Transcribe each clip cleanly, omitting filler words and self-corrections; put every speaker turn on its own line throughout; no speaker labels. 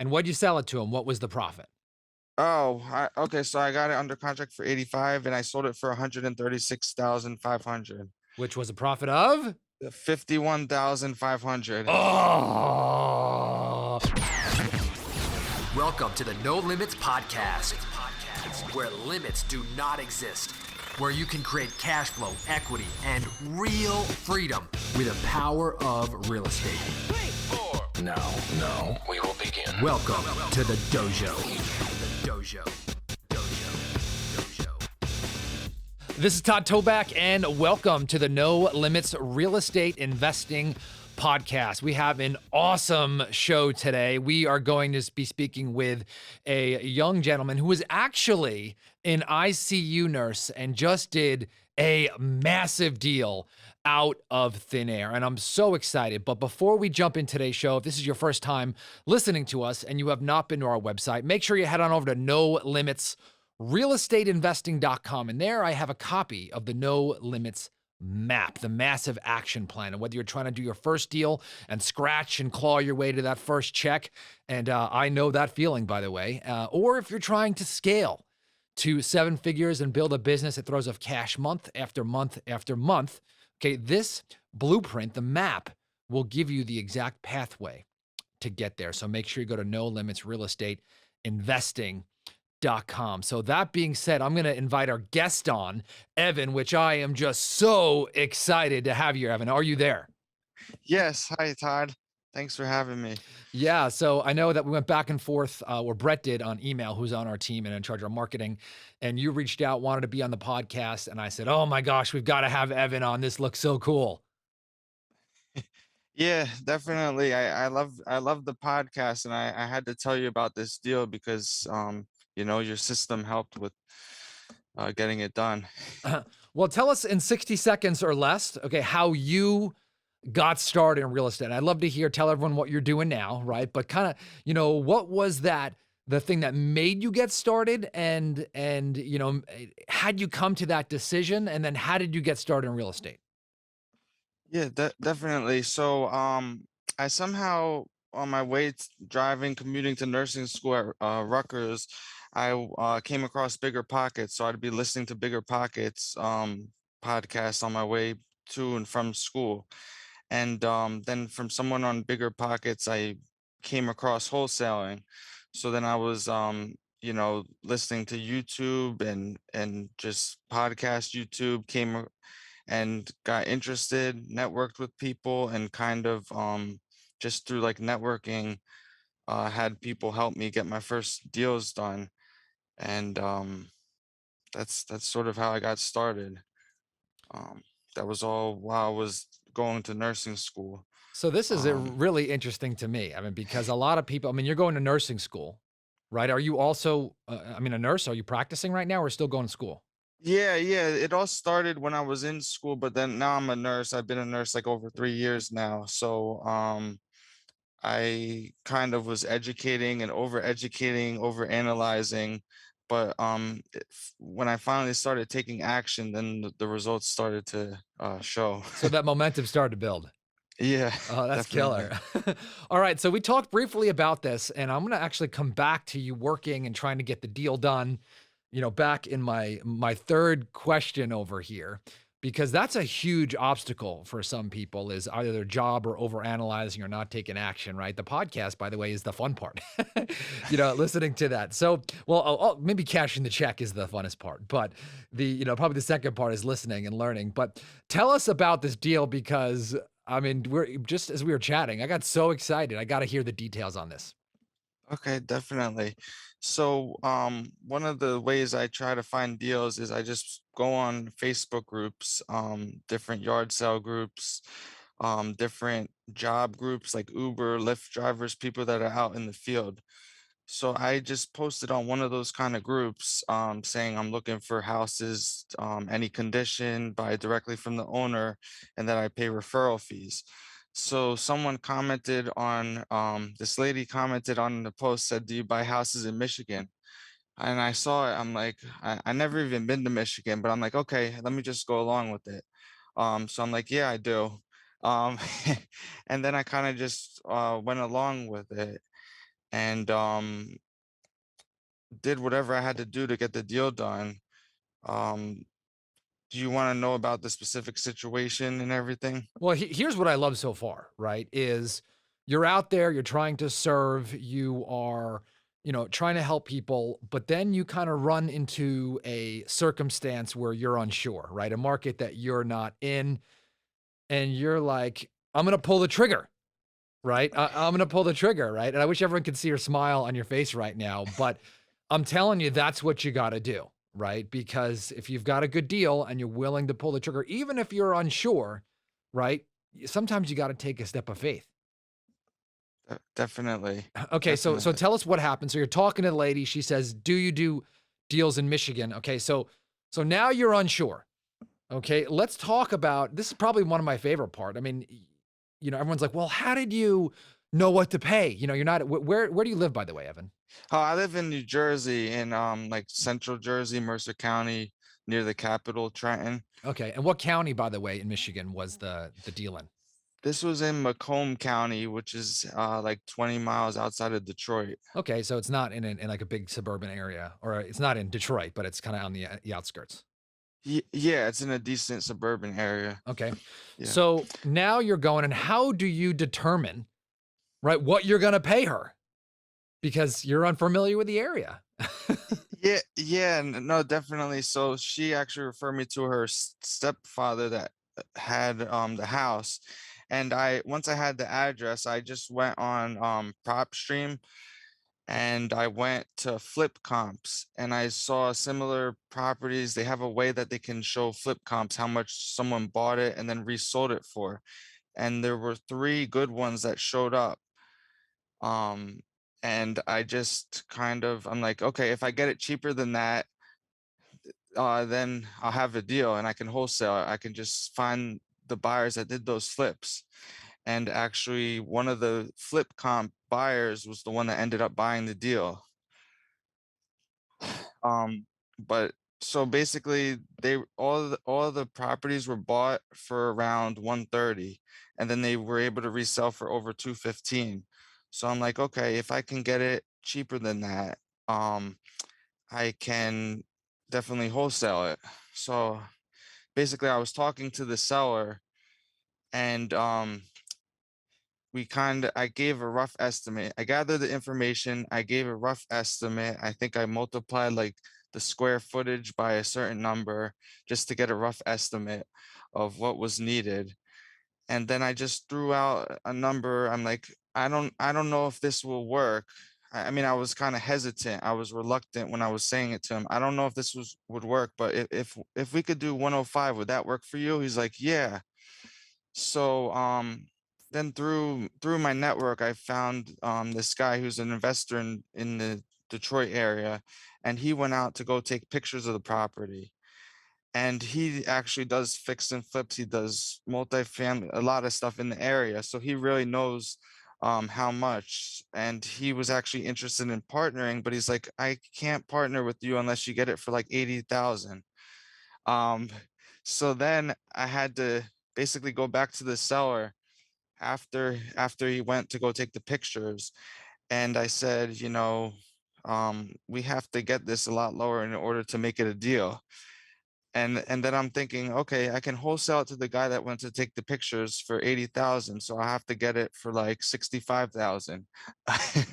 And what'd you sell it to him? What was the profit?
Okay, so I got it under contract for 85 and I sold it for 136,500.
Which was a profit of?
51,500.
Oh,
Welcome to the No Limits Podcast, where limits do not exist, where you can create cash flow, equity, and real freedom with the power of real estate.
Now, we will begin.
Welcome to the dojo. The dojo.
this is Todd Toback, and welcome to the No Limits Real Estate Investing Podcast. We have an awesome show today. We are going to be speaking with a young gentleman who is actually an ICU nurse and just did a massive deal out of thin air. And I'm so excited. But before we jump in today's show, if this is your first time listening to us and you have not been to our website, make sure you head on over to NoLimitsRealEstateInvesting.com. And there I have a copy of the No Limits map, the massive action plan. And whether you're trying to do your first deal and scratch and claw your way to that first check, and I know that feeling, by the way, or if you're trying to scale to seven figures and build a business that throws off cash month after month after month, okay, this blueprint, the map, will give you the exact pathway to get there. So make sure you go to NoLimitsRealEstateInvesting.com. So that being said, I'm going to invite our guest on, Evan, which I am just so excited to have you, Evan. Are you there?
Yes, hi Todd. Thanks for having me.
Yeah, so I know that we went back and forth, or Brett did on email, who's on our team and in charge of our marketing, and you reached out, wanted to be on the podcast, and I said, oh my gosh, we've got to have Evan on. This looks so cool.
Yeah, definitely. I love the podcast and I had to tell you about this deal because your system helped with getting it done.
Well, tell us in 60 seconds or less, okay, how you got started in real estate. I'd love to tell everyone what you're doing now, right? But kind of, what was the thing that made you get started and had you come to that decision, and then how did you get started in real estate?
Yeah, definitely. So, I somehow on my way driving, commuting to nursing school at Rutgers, I came across Bigger Pockets. So I'd be listening to Bigger Pockets podcast on my way to and from school, and then from someone on Bigger Pockets, I came across wholesaling. So then I was listening to YouTube and just podcast YouTube and got interested, networked with people, and kind of just through like networking, had people help me get my first deals done, and that's sort of how I got started. Um, that was all while I was going to nursing school.
So this is
Um,
really interesting to me. I mean, because a lot of people, I mean, you're going to nursing school, right? Are you also, a nurse? Are you practicing right now or still going to school?
yeah, yeah, it all started when I was in school, but then now I'm a nurse. I've been a nurse like over 3 years now, so I kind of was educating and over educating, over analyzing, but when I finally started taking action, then the results started to show.
So that momentum started to build.
Yeah,
Oh, that's
definitely.
killer. All right. So we talked briefly about this, and I'm going to actually come back to you working and trying to get the deal done, back in my third question over here, because that's a huge obstacle for some people is either their job or overanalyzing or not taking action, right? The podcast, by the way, is the fun part, listening to that. So, well, maybe cashing the check is the funnest part, but probably the second part is listening and learning. But tell us about this deal because I mean, we're just as we were chatting, I got so excited. I got to hear the details on this.
Okay, definitely. So, one of the ways I try to find deals is I just go on Facebook groups, different yard sale groups, different job groups like Uber, Lyft drivers, people that are out in the field. So I just posted on one of those kind of groups, saying I'm looking for houses, any condition, buy directly from the owner, and that I pay referral fees. So someone commented on, this lady commented on the post, said, "Do you buy houses in Michigan?" And I saw it. I'm like, I never even been to Michigan, but I'm like, okay, let me just go along with it. So I'm like, yeah, I do. Um, and then I kind of just went along with it, and did whatever I had to do to get the deal done. Um, do you want to know about the specific situation and everything?
Well, here's what I love so far, right? Is you're out there, you're trying to serve, you are, trying to help people, but then you kind of run into a circumstance where you're unsure, right? A market that you're not in, and you're like, I'm going to pull the trigger, right? I'm going to pull the trigger, right? And I wish everyone could see your smile on your face right now, but I'm telling you, that's what you got to do, right? Because if you've got a good deal and you're willing to pull the trigger, even if you're unsure, right? Sometimes you got to take a step of faith.
Definitely,
Okay, so
definitely.
tell us what happened. So you're talking to the lady. She says, "Do you do deals in Michigan?" Okay, so now you're unsure. Okay, let's talk about this. Is probably one of my favorite part. I mean, everyone's like, "Well, how did you know what to pay?" You're not. Where do you live, by the way, Evan?
Oh, I live in New Jersey, in like central Jersey, Mercer County, near the capital, Trenton.
Okay, and what county, by the way, in Michigan was the deal in?
This was in Macomb County, which is like 20 miles outside of Detroit.
Okay, so it's not in like a big suburban area, or it's not in Detroit, but it's kind of on the outskirts.
Yeah, it's in a decent suburban area.
Okay.
Yeah.
So now you're going, and how do you determine, right, what you're going to pay her? Because you're unfamiliar with the area.
Yeah, yeah, no, definitely. So she actually referred me to her stepfather that had the house. And I once I had the address, I just went on PropStream, and I went to flip comps, and I saw similar properties. They have a way that they can show flip comps how much someone bought it and then resold it for. And there were three good ones that showed up. Um, and I just I'm like, okay, if I get it cheaper than that, then I'll have a deal and I can wholesale it. I can just find the buyers that did those flips. And actually, one of the flip comp buyers was the one that ended up buying the deal. But so basically, all the properties were bought for around 130, and then they were able to resell for over 215. So I'm like, okay, if I can get it cheaper than that, um, I can definitely wholesale it. So basically, I was talking to the seller, and I gave a rough estimate. I gathered the information, I gave a rough estimate. I think I multiplied like the square footage by a certain number just to get a rough estimate of what was needed. And then I just threw out a number. I'm like, I don't know if this will work. I mean, I was kind of hesitant. I was reluctant when I was saying it to him. I don't know if this was would work, but if we could do 105, would that work for you? He's like, yeah. So then through my network, I found this guy who's an investor in the Detroit area, and he went out to go take pictures of the property. And he actually does fix and flips. He does multifamily, a lot of stuff in the area. So he really knows how much. And he was actually interested in partnering, but he's like, I can't partner with you unless you get it for like 80,000. Um, so then I had to basically go back to the seller after he went to go take the pictures, and I said, we have to get this a lot lower in order to make it a deal. And then I'm thinking, okay, I can wholesale it to the guy that went to take the pictures for 80,000, so I have to get it for like 65,000.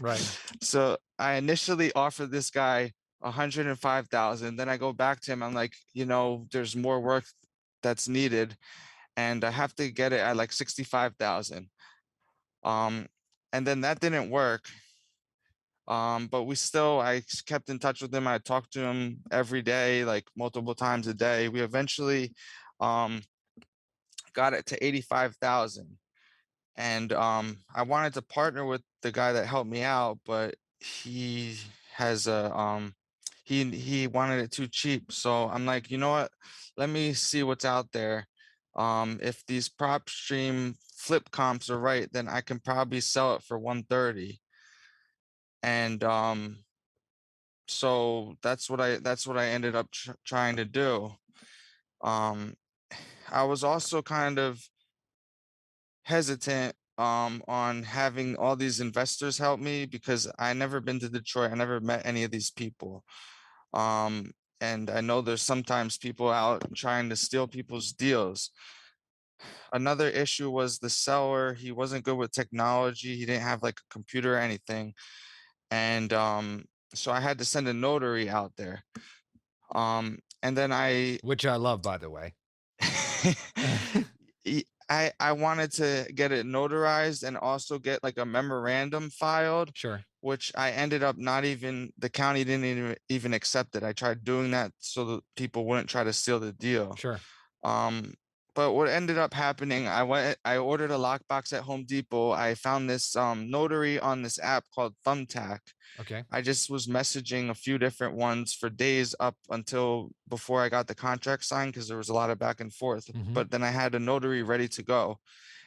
Right.
So I initially offered this guy 105,000. Then I go back to him. I'm like, there's more work that's needed, and I have to get it at like 65,000. Um, and then that didn't work. But I kept in touch with him. I talked to him every day, like multiple times a day. We eventually um got it to 85,000. And I wanted to partner with the guy that helped me out, but he has a he wanted it too cheap. So I'm like, you know what? Let me see what's out there. If these prop stream flip comps are right, then I can probably sell it for 130. And so that's what I ended up trying to do. Um, I was also kind of hesitant on having all these investors help me because I never been to Detroit. I never met any of these people. And I know there's sometimes people out trying to steal people's deals. Another issue was the seller. He wasn't good with technology. He didn't have like a computer or anything. And so I had to send a notary out there. And then
Which I love, by the way.
I wanted to get it notarized and also get like a memorandum filed,
Sure.
which I ended up not even, the county didn't even accept it. I tried doing that so that people wouldn't try to steal the deal.
Sure.
But what ended up happening, I ordered a lockbox at Home Depot. I found this notary on this app called Thumbtack.
Okay.
I just was messaging a few different ones for days up until before I got the contract signed because there was a lot of back and forth.
Mhm.
But then I had a notary ready to go.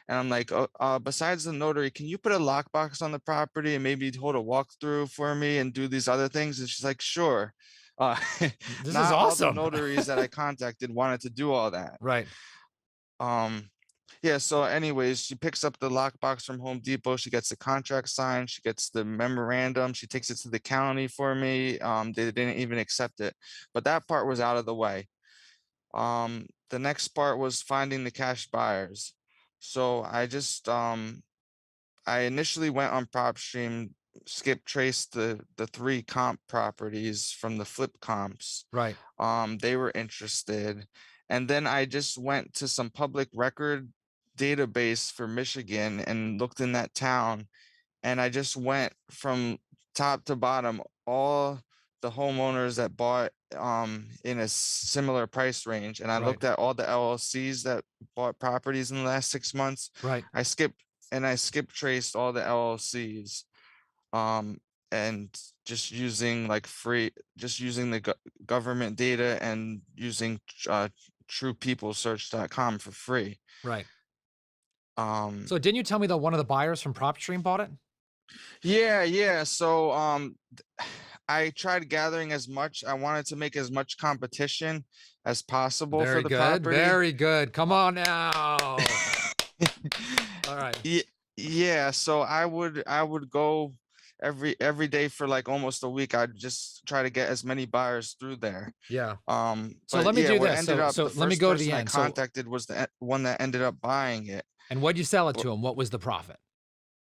And I'm like, oh, besides the notary, can you put a lockbox on the property and maybe hold a walkthrough for me and do these other things? And she's like, sure.
This is
Not all the
awesome.
notaries that I contacted wanted to do all that.
Right.
Yeah, so anyways, she picks up the lockbox from Home Depot. She gets the contract signed. She gets the memorandum. She takes it to the county for me. They didn't even accept it, but that part was out of the way. The next part was finding the cash buyers. So I initially went on PropStream, skip traced the 3 comp properties from the flip comps.
Right.
They were interested. And then I just went to some public record database for Michigan and looked in that town. And I just went from top to bottom, all the homeowners that bought in a similar price range. And I
Right.
looked at all the LLCs that bought properties in the last 6 months.
Right.
I skip traced all the LLCs. And just using the government data and using truepeoplesearch.com for free.
Right.
Um,
So didn't you tell me that one of the buyers from PropStream bought it?
yeah. So I tried gathering as much. I wanted to make as much competition as possible for
Very
the
good.
property.
Very good. Come on now. All right.
Yeah. So I would go every day for like almost a week. I'd just try to get as many buyers through there.
Yeah. So
But
let me
yeah,
do
what
this.
ended up,
So
the
let me
first
go to the
person I
end. So,
contacted was the one that ended up buying it.
and what'd you sell it
Wh-
to him? What was the profit?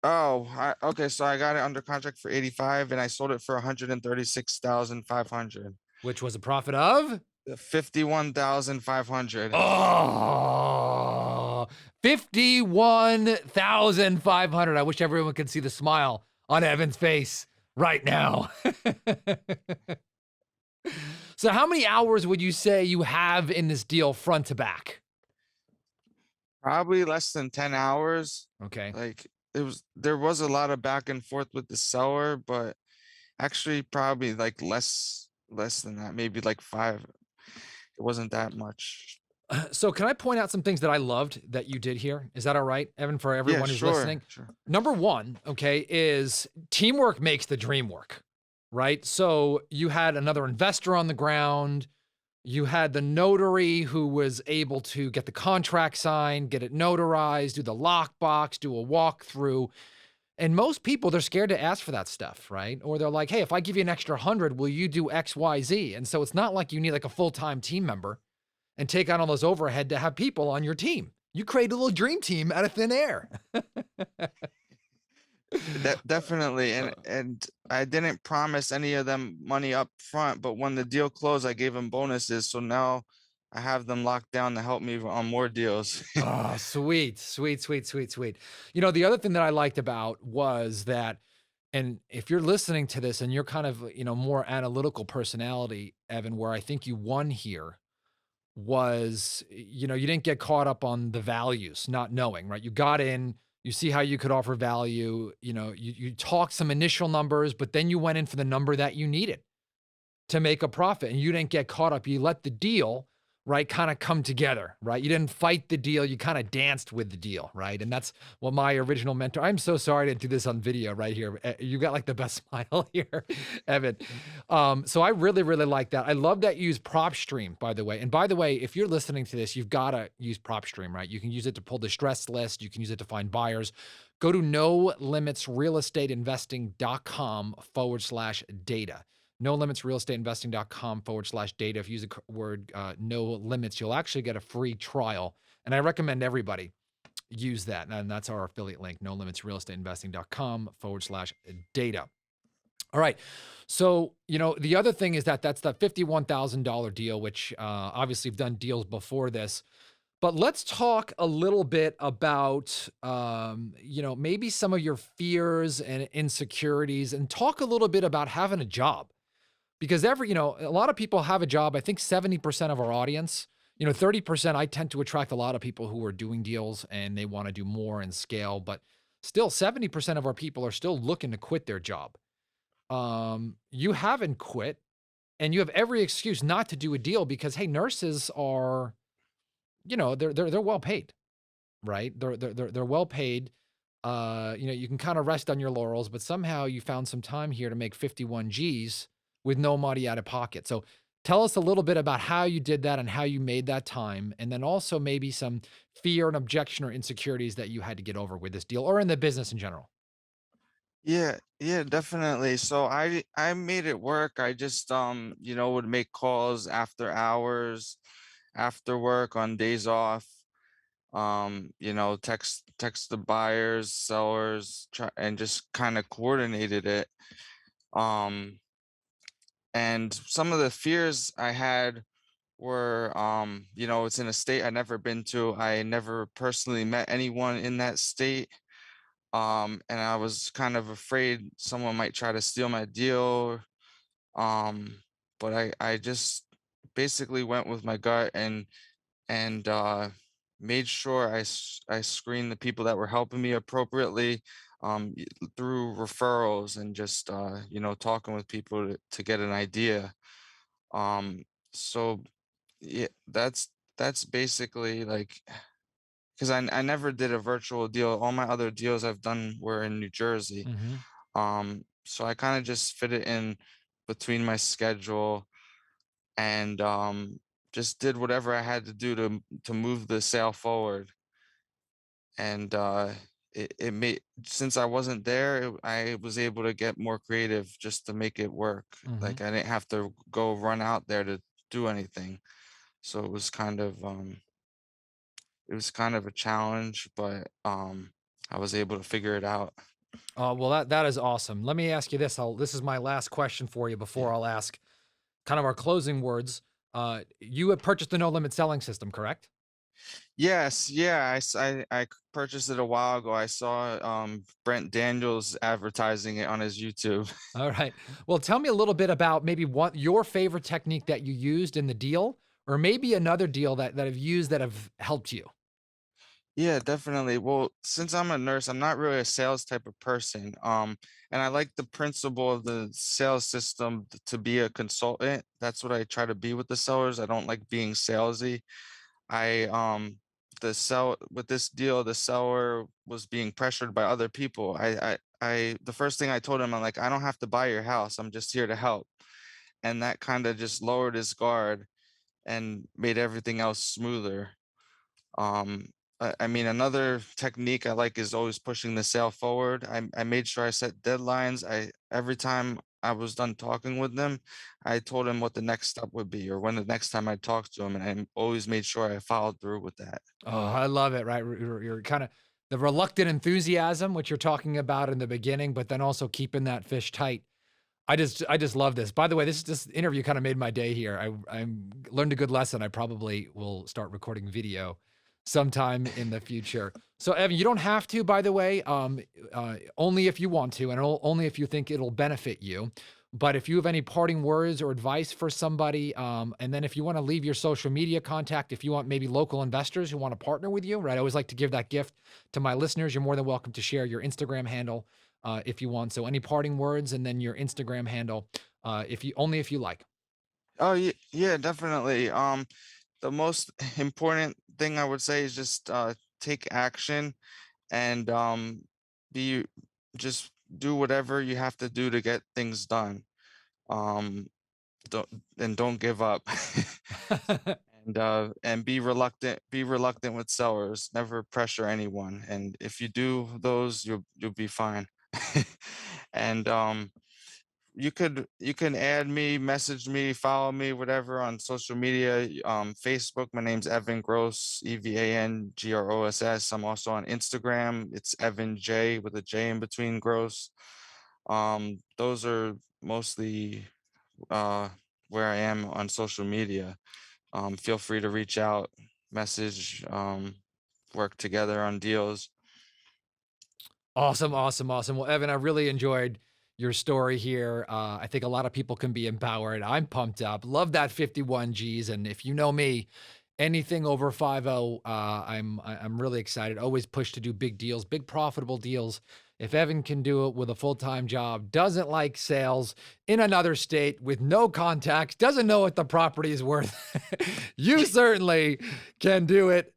Okay. So I got it under contract for 85 and I sold it for 136,500.
Which was a profit of?
51,500.
Oh, 51,500. I wish everyone could see the smile on Evan's face right now. So how many hours would you say you have in this deal front to back?
Probably less than 10 hours.
Okay.
Like there was a lot of back and forth with the seller, but actually probably like less than that, maybe like 5. It wasn't that much.
So can I point out some things that I loved that you did here? Is that all right, Evan, for everyone who's listening?
Sure.
Number one, okay, is teamwork makes the dream work, right? So you had another investor on the ground. You had the notary who was able to get the contract signed, get it notarized, do the lockbox, do a walkthrough. And most people, they're scared to ask for that stuff, right? Or they're like, hey, if I give you an extra 100, will you do X, Y, Z? And so it's not like you need like a full-time team member and take on all those overhead to have people on your team. You create a little dream team out of thin air.
Definitely. And I didn't promise any of them money up front, but when the deal closed, I gave them bonuses. So now I have them locked down to help me on more deals.
Oh, sweet. You know, the other thing that I liked about was that, and if you're listening to this and you're kind of, you know, more analytical personality, Evan, where I think you won here was, you know, you didn't get caught up on the values, not knowing, right? You got in, you see how you could offer value, you know, you talked some initial numbers, but then you went in for the number that you needed to make a profit and you didn't get caught up. You let the deal, right, kind of come together, right? You didn't fight the deal. You kind of danced with the deal, right? And that's what my original mentor, I'm so sorry to do this on video right here. You got like the best smile here, Evan. So I really, really like that. I love that you use PropStream, by the way. And by the way, if you're listening to this, you've got to use PropStream, right? You can use it to pull the stress list. You can use it to find buyers. Go to nolimitsrealestateinvesting.com/data. Nolimitsrealestateinvesting.com/data. If you use the word no limits, you'll actually get a free trial. And I recommend everybody use that. And that's our affiliate link, nolimitsrealestateinvesting.com/data. All right. So, the other thing is that that's the $51,000 deal, which obviously you've done deals before this. But let's talk a little bit about, maybe some of your fears and insecurities, and talk a little bit about having a job. Because a lot of people have a job. I think 70% of our audience, 30%, I tend to attract a lot of people who are doing deals and they want to do more and scale. But still, 70% of our people are still looking to quit their job. You haven't quit, and you have every excuse not to do a deal because, hey, nurses are, they're well paid, right? They're well paid. You can kind of rest on your laurels, but somehow you found some time here to make 51 G's with no money out of pocket. So tell us a little bit about how you did that and how you made that time, and then also maybe some fear and objection or insecurities that you had to get over with this deal or in the business in general.
Yeah, yeah, definitely. So I made it work. I just would make calls after hours, after work, on days off. Text the buyers, sellers, and just kind of coordinated it. Um, and some of the fears I had were, it's in a state I never been to. I never personally met anyone in that state. And I was kind of afraid someone might try to steal my deal. Um, but I just basically went with my gut, and made sure I screened the people that were helping me appropriately, through referrals, and just talking with people to get an idea. Um, so yeah, that's basically like, because I never did a virtual deal. All my other deals I've done were in New Jersey.
Hmm.
So I kind of just fit it in between my schedule, and just did whatever I had to do to move the sale forward. And it made, since I wasn't there, I was able to get more creative just to make it work.
Hmm.
Like, I didn't have to go run out there to do anything. So it was kind of a challenge, but I was able to figure it out.
Well, that is awesome. Let me ask you this. This is my last question for you
Yeah.
before I'll ask kind of our closing words. You had purchased the no limit selling system, correct?
Yes, yeah, purchased it a while ago. I saw Brent Daniels advertising it on his YouTube.
All right. Well, tell me a little bit about maybe what your favorite technique that you used in the deal, or maybe another deal that have used that have helped you.
Yeah, definitely. Well, since I'm a nurse, I'm not really a sales type of person. And I like the principle of the sales system to be a consultant. That's what I try to be with the sellers. I don't like being salesy. I the sell with this deal, the seller was being pressured by other people. The first thing I told him, I'm like, I don't have to buy your house. I'm just here to help. And that kind of just lowered his guard and made everything else smoother. I mean, another technique I like is always pushing the sale forward. I made sure I set deadlines. Every time I was done talking with them, I told him what the next step would be, or when the next time I talked to him, and I always made sure I followed through with that.
Oh, I love it. Right. You're kind of the reluctant enthusiasm, which you're talking about in the beginning, but then also keeping that fish tight. I just love this. By the way, this interview kind of made my day here. I learned a good lesson. I probably will start recording video sometime in the future. So Evan, you don't have to, by the way, only if you want to, and only if you think it'll benefit you. But if you have any parting words or advice for somebody, and then if you want to leave your social media contact, if you want maybe local investors who want to partner with you, right? I always like to give that gift to my listeners. You're more than welcome to share your Instagram handle if you want. So any parting words, and then your Instagram handle, if you like.
Oh yeah, yeah, definitely. The most important thing I would say is just take action, and be just do whatever you have to do to get things done. Um, don't and don't give up. and be reluctant with sellers. Never pressure anyone. And if you do those, you'll be fine. And you can add me, message me, follow me, whatever on social media. Facebook, my name's Evan Gross, EvanGross. I'm also on Instagram. It's Evan J with a J in between Gross. Those are mostly uh where I am on social media. Feel free to reach out, message, work together on deals.
Awesome, awesome, awesome. Well, Evan, I really enjoyed your story here. I think a lot of people can be empowered. I'm pumped up. Love that 51 G's. And if you know me, anything over 50, I'm really excited. Always push to do big deals, big profitable deals. If Evan can do it with a full-time job, doesn't like sales in another state with no contacts, doesn't know what the property is worth, you certainly can do it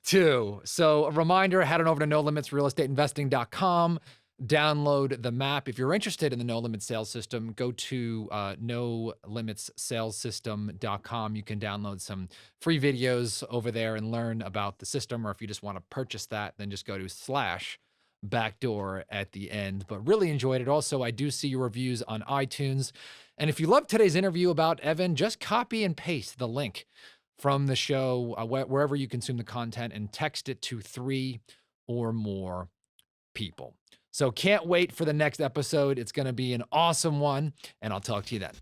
too. So a reminder, head on over to nolimitsrealestateinvesting.com, download the map. If you're interested in the No Limits sales system, go to nolimitssalessystem.com. You can download some free videos over there and learn about the system. Or if you just want to purchase that, then just go to /backdoor at the end. But really enjoyed it. Also, I do see your reviews on iTunes. And if you love today's interview about Evan, just copy and paste the link from the show, wherever you consume the content, and text it to 3 or more people. So can't wait for the next episode. It's going to be an awesome one, and I'll talk to you then.